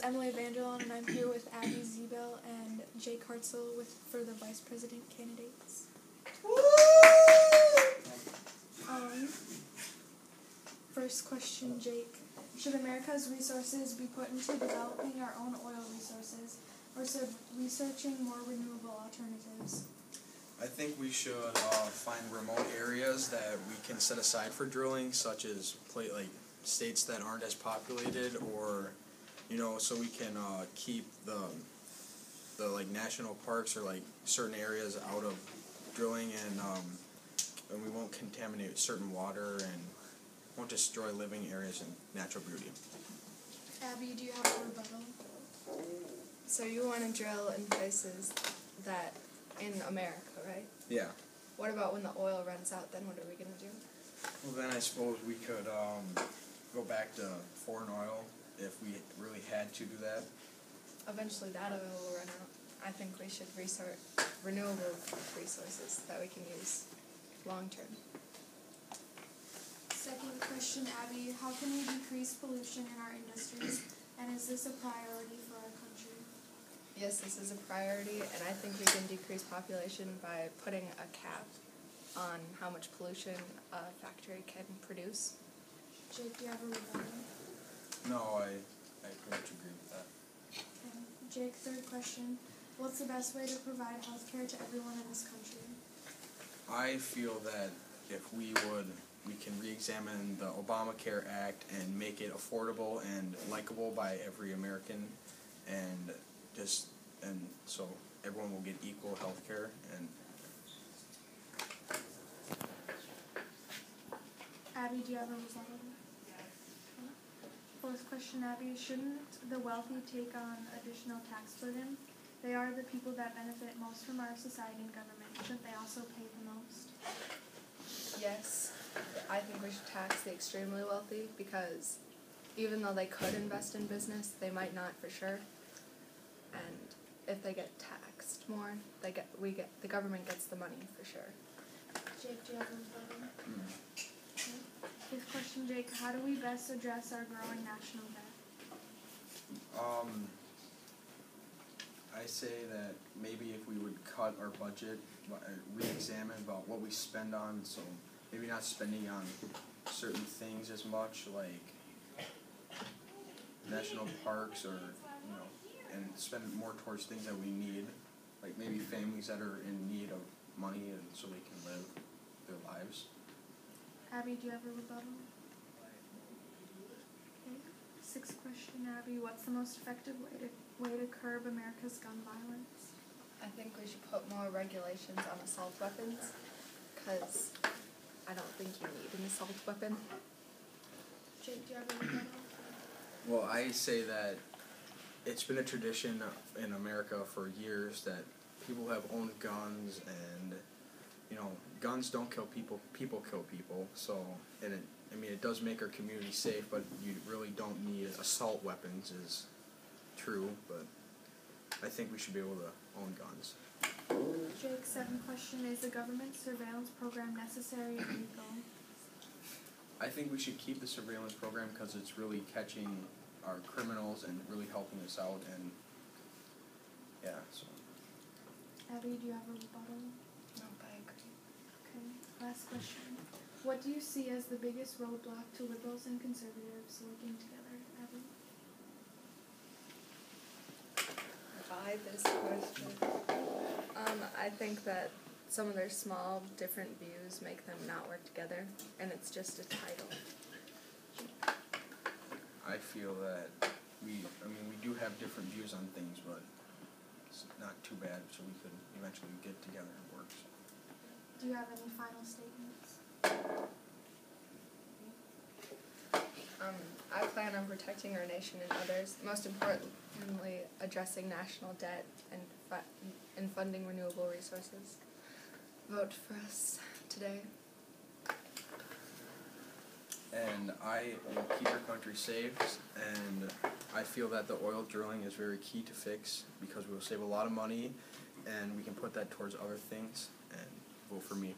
Emily Vanderlaan, and I'm here with Abby Zebel and Jake Hartzell for the vice president candidates. First question, Jake. Should America's resources be put into developing our own oil resources, or should researching more renewable alternatives? I think we should find remote areas that we can set aside for drilling, such as like states that aren't as populated, or so we can keep the like national parks or like certain areas out of drilling, and we won't contaminate certain water and won't destroy living areas and natural beauty. Abby, do you have a rebuttal? So you want to drill in places that in America, right? Yeah. What about when the oil runs out? Then what are we going to do? Well, then I suppose we could go back to foreign oil if we really had to do that. Eventually that oil will run out. I think we should research renewable resources that we can use long term. Second question, Abby. How can we decrease pollution in our industries, and is this a priority for our country? Yes, this is a priority, and I think we can decrease population by putting a cap on how much pollution a factory can produce. Jake, do you have a rebuttal? No, I pretty much agree with that. Okay. Jake, third question. What's the best way to provide health care to everyone in this country? I feel that if we can re-examine the Obamacare Act and make it affordable and likable by every American, and so everyone will get equal health care. And Abby, do you have a rebuttal? Fourth question, Abby. Shouldn't the wealthy take on additional tax burden? They are the people that benefit most from our society and government. Shouldn't they also pay the most? Yes, I think we should tax the extremely wealthy, because even though they could invest in business, they might not for sure. And if they get taxed more, the government gets the money for sure. Jake, do you have a rebuttal? Okay. Fifth question, Jake. How do we best address our growing national debt? I say that maybe if we would cut our budget, re-examine about what we spend on, so maybe not spending on certain things as much, like national parks, or and spend more towards things that we need, like maybe families that are in need of money and so they can live their lives. Abby, do you have a rebuttal? Okay. Sixth question, Abby. What's the most effective way to curb America's gun violence? I think we should put more regulations on assault weapons, because I don't think you need an assault weapon. Jake, do you have a rebuttal? Well, I say that it's been a tradition in America for years that people have owned guns, and guns don't kill people, people kill people. So, it does make our community safe, but you really don't need assault weapons, is true, but I think we should be able to own guns. Jake, seventh question. Is the government surveillance program necessary and legal? I think we should keep the surveillance program because it's really catching our criminals and really helping us out, and so. Abby, do you have a rebuttal? No, I agree. Okay. Last question. What do you see as the biggest roadblock to liberals and conservatives working together, Abby? By this question, I think that some of their small, different views make them not work together, and it's just a title. I feel that we do have different views on things, but it's not too bad, so we could eventually get together and work. So. Do you have any final statements? I plan on protecting our nation and others, most importantly addressing national debt and funding renewable resources. Vote for us today. And I will keep our country safe, and I feel that the oil drilling is very key to fix, because we will save a lot of money, and we can put that towards other things, and vote for me.